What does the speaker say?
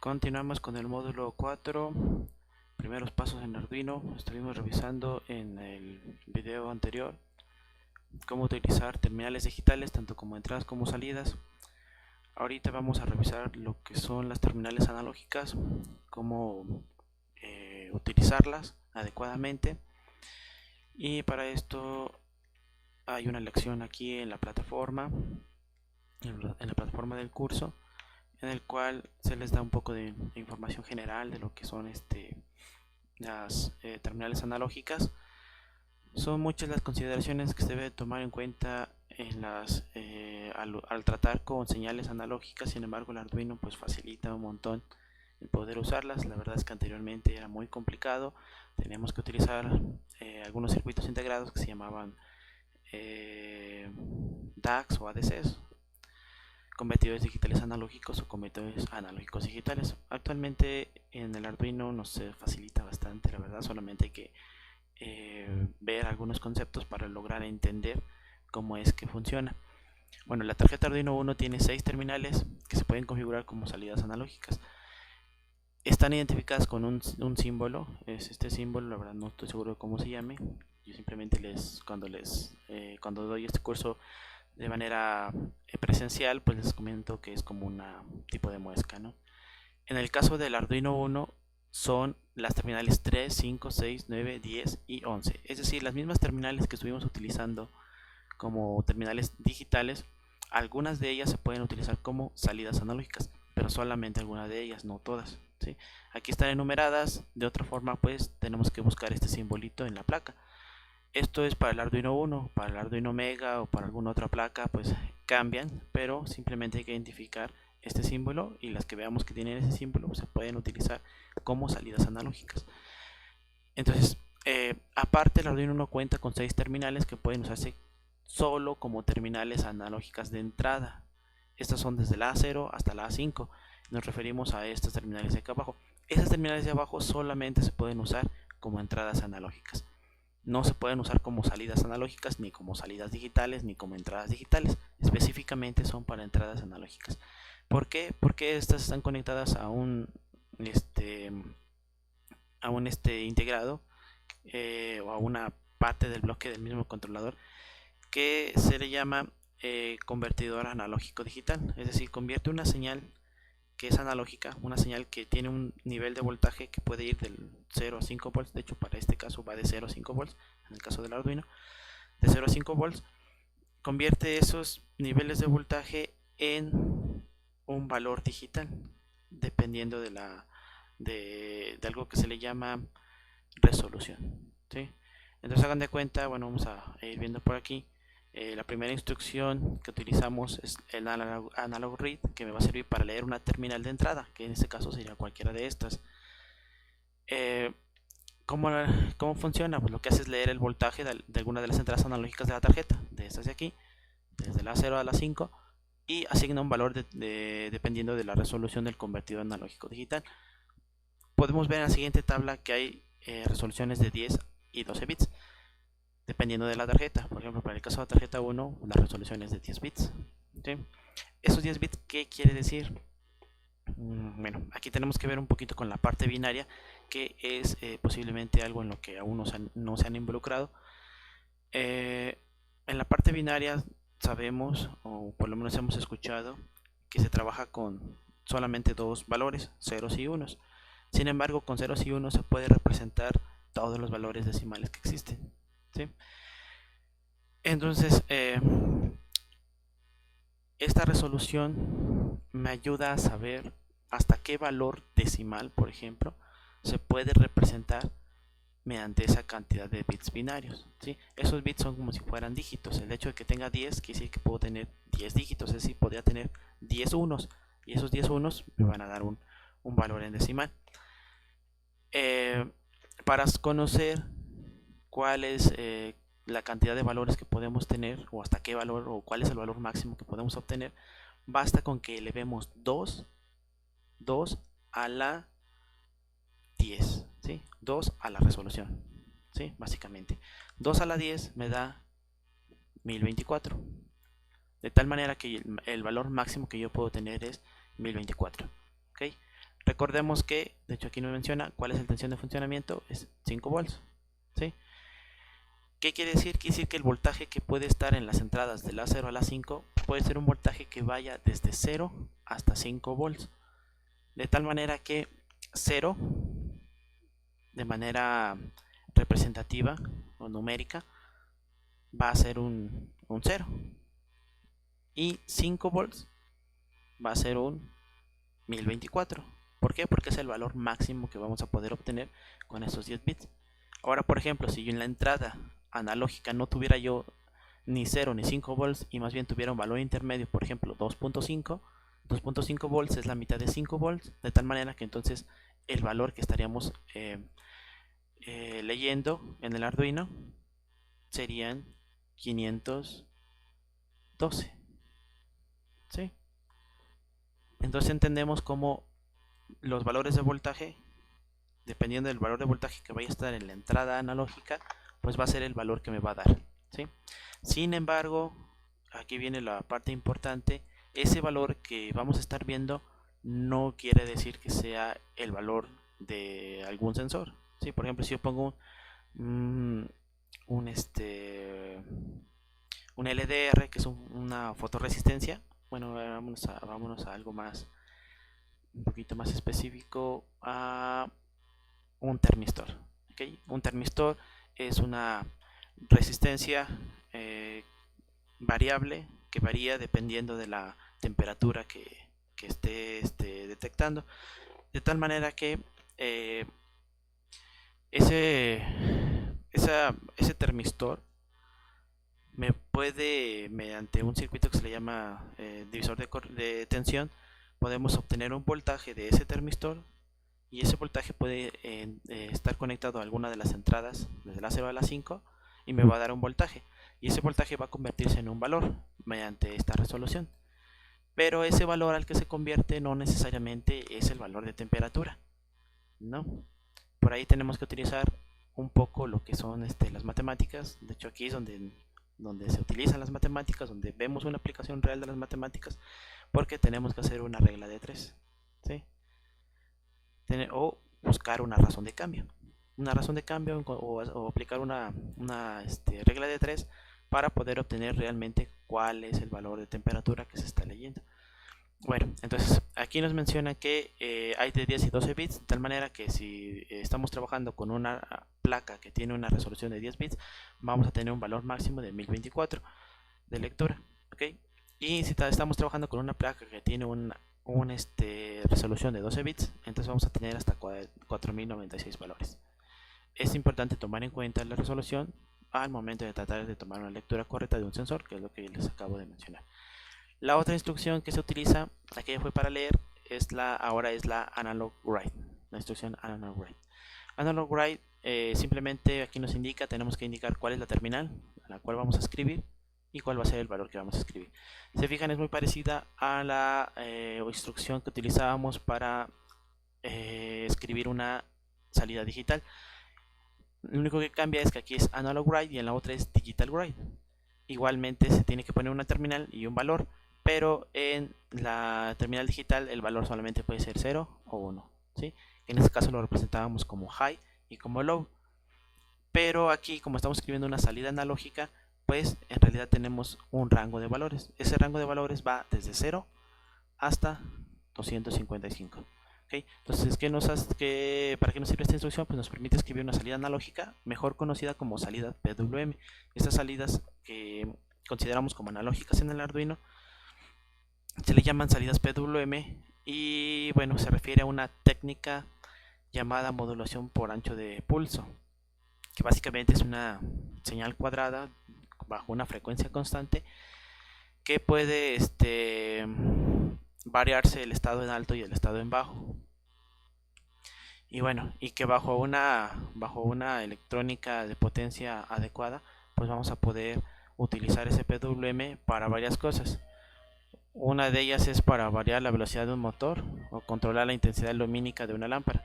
Continuamos con el módulo 4, primeros pasos en Arduino. Estuvimos revisando en el video anterior cómo utilizar terminales digitales tanto como entradas como salidas. Ahorita vamos a revisar lo que son las terminales analógicas, cómo utilizarlas adecuadamente, y para esto hay una lección aquí en la plataforma del curso, en el cual se les da un poco de información general de lo que son las terminales analógicas. Son muchas las consideraciones que se debe tomar en cuenta al tratar con señales analógicas. Sin embargo, el Arduino pues facilita un montón el poder usarlas. La verdad es que anteriormente era muy complicado, teníamos que utilizar algunos circuitos integrados que se llamaban DACs o ADCs, convertidores digitales analógicos o convertidores analógicos digitales. Actualmente en el Arduino nos facilita bastante, la verdad. Solamente hay que ver algunos conceptos para lograr entender cómo es que funciona. Bueno, la tarjeta Arduino Uno tiene 6 terminales que se pueden configurar como salidas analógicas. Están identificadas con un símbolo, es este símbolo. La verdad no estoy seguro de cómo se llame. Yo simplemente cuando doy este curso de manera presencial, pues les comento que es como un tipo de muesca, ¿no? En el caso del Arduino Uno son las terminales 3, 5, 6, 9, 10 y 11. Es decir, las mismas terminales que estuvimos utilizando como terminales digitales. Algunas de ellas se pueden utilizar como salidas analógicas, pero solamente algunas de ellas, no todas, ¿sí? Aquí están enumeradas. De otra forma, pues tenemos que buscar este simbolito en la placa. Esto es para el Arduino Uno. Para el Arduino Mega o para alguna otra placa pues cambian, pero simplemente hay que identificar este símbolo, y las que veamos que tienen ese símbolo se pueden utilizar como salidas analógicas. Entonces, aparte, el Arduino Uno cuenta con 6 terminales que pueden usarse solo como terminales analógicas de entrada. Estas son desde la A0 hasta la A5. Nos referimos a estas terminales de acá abajo. Esas terminales de abajo solamente se pueden usar como entradas analógicas. No se pueden usar como salidas analógicas, ni como salidas digitales, ni como entradas digitales. Específicamente son para entradas analógicas. ¿Por qué? Porque estas están conectadas a un integrado o a una parte del bloque del mismo controlador, que se le llama convertidor analógico digital. Es decir, convierte una señal que es analógica, una señal que tiene un nivel de voltaje que puede ir del 0 a 5 volts. De hecho, para este caso va de 0 a 5 volts, en el caso del Arduino, de 0 a 5 volts. Convierte esos niveles de voltaje en un valor digital, dependiendo de algo que se le llama resolución, ¿sí? Entonces hagan de cuenta, bueno, vamos a ir viendo por aquí. La primera instrucción que utilizamos es el analog read, que me va a servir para leer una terminal de entrada, que en este caso sería cualquiera de estas. ¿Cómo funciona? Pues lo que hace es leer el voltaje de alguna de las entradas analógicas de la tarjeta, de estas de aquí, desde la 0 a la 5, y asigna un valor dependiendo de la resolución del convertidor analógico digital. Podemos ver en la siguiente tabla que hay resoluciones de 10 y 12 bits, dependiendo de la tarjeta. Por ejemplo, para el caso de la tarjeta 1, la resolución es de 10 bits, ¿sí? Esos 10 bits, ¿qué quiere decir? Bueno, aquí tenemos que ver un poquito con la parte binaria, que es posiblemente algo en lo que aún no se han involucrado. En la parte binaria sabemos, o por lo menos hemos escuchado, que se trabaja con solamente dos valores, ceros y unos. Sin embargo, con ceros y unos se puede representar todos los valores decimales que existen, ¿sí? Entonces, esta resolución me ayuda a saber hasta qué valor decimal, por ejemplo, se puede representar mediante esa cantidad de bits binarios, ¿sí? Esos bits son como si fueran dígitos. El hecho de que tenga 10 quiere decir que puedo tener 10 dígitos, es decir, podría tener 10 unos, y esos 10 unos me van a dar un valor en decimal. Para conocer cuál es la cantidad de valores que podemos tener, o hasta qué valor, o cuál es el valor máximo que podemos obtener, basta con que elevemos 2 a la 10, ¿sí? 2 a la resolución, ¿sí? Básicamente 2 a la 10 me da 1024, de tal manera que el valor máximo que yo puedo tener es 1024, ¿ok? Recordemos que, de hecho aquí nos menciona cuál es la tensión de funcionamiento, es 5 volts, ¿sí? ¿Qué quiere decir? Quiere decir que el voltaje que puede estar en las entradas de la 0 a la 5 puede ser un voltaje que vaya desde 0 hasta 5 volts. De tal manera que 0, de manera representativa o numérica, va a ser un 0. Y 5 volts va a ser un 1024. ¿Por qué? Porque es el valor máximo que vamos a poder obtener con esos 10 bits. Ahora, por ejemplo, si yo en la entrada analógica no tuviera yo ni 0 ni 5 volts y más bien tuviera un valor intermedio, por ejemplo 2.5 volts es la mitad de 5 volts, de tal manera que entonces el valor que estaríamos leyendo en el Arduino serían 512, ¿sí? Entonces entendemos cómo los valores de voltaje, dependiendo del valor de voltaje que vaya a estar en la entrada analógica, pues va a ser el valor que me va a dar, ¿sí? Sin embargo, aquí viene la parte importante, ese valor que vamos a estar viendo no quiere decir que sea el valor de algún sensor, ¿sí? Por ejemplo, si yo pongo un LDR, que es una fotorresistencia, bueno, vámonos a algo más, un poquito más específico, a un termistor, ¿okay? Un termistor es una resistencia variable que varía dependiendo de la temperatura que esté detectando, de tal manera que ese termistor me puede, mediante un circuito que se le llama divisor de tensión, podemos obtener un voltaje de ese termistor, y ese voltaje puede estar conectado a alguna de las entradas desde la 0 a la 5 y me va a dar un voltaje, y ese voltaje va a convertirse en un valor mediante esta resolución, pero ese valor al que se convierte no necesariamente es el valor de temperatura, ¿no? Por ahí tenemos que utilizar un poco lo que son las matemáticas. De hecho aquí es donde se utilizan las matemáticas, donde vemos una aplicación real de las matemáticas, porque tenemos que hacer una regla de 3, ¿sí? O buscar una razón de cambio, o aplicar una regla de 3 para poder obtener realmente cuál es el valor de temperatura que se está leyendo. Bueno, entonces aquí nos menciona que hay de 10 y 12 bits, de tal manera que si estamos trabajando con una placa que tiene una resolución de 10 bits, vamos a tener un valor máximo de 1024 de lectura, ¿ok? Y si estamos trabajando con una placa que tiene una resolución de 12 bits, entonces vamos a tener hasta 4096 valores. Es importante tomar en cuenta la resolución al momento de tratar de tomar una lectura correcta de un sensor, que es lo que les acabo de mencionar. La otra instrucción que se utiliza, aquella fue para leer, ahora es la analog write, la instrucción analog write. Analog write simplemente aquí nos indica, tenemos que indicar cuál es la terminal a la cual vamos a escribir y cuál va a ser el valor que vamos a escribir. Se fijan, es muy parecida a la instrucción que utilizábamos para escribir una salida digital. Lo único que cambia es que aquí es analog write y en la otra es digital write. Igualmente se tiene que poner una terminal y un valor, pero en la terminal digital el valor solamente puede ser 0 o 1, ¿sí? En este caso lo representábamos como high y como low, pero aquí, como estamos escribiendo una salida analógica, pues en realidad tenemos un rango de valores. Ese rango de valores va desde 0 hasta 255. ¿Okay? Entonces, ¿para qué nos sirve esta instrucción? Pues nos permite escribir una salida analógica, mejor conocida como salida PWM. Estas salidas que consideramos como analógicas en el Arduino se le llaman salidas PWM, y bueno, se refiere a una técnica llamada modulación por ancho de pulso, que básicamente es una señal cuadrada bajo una frecuencia constante que puede variarse el estado en alto y el estado en bajo, y bueno, y que bajo una electrónica de potencia adecuada, pues vamos a poder utilizar ese PWM para varias cosas. Una de ellas es para variar la velocidad de un motor o controlar la intensidad lumínica de una lámpara.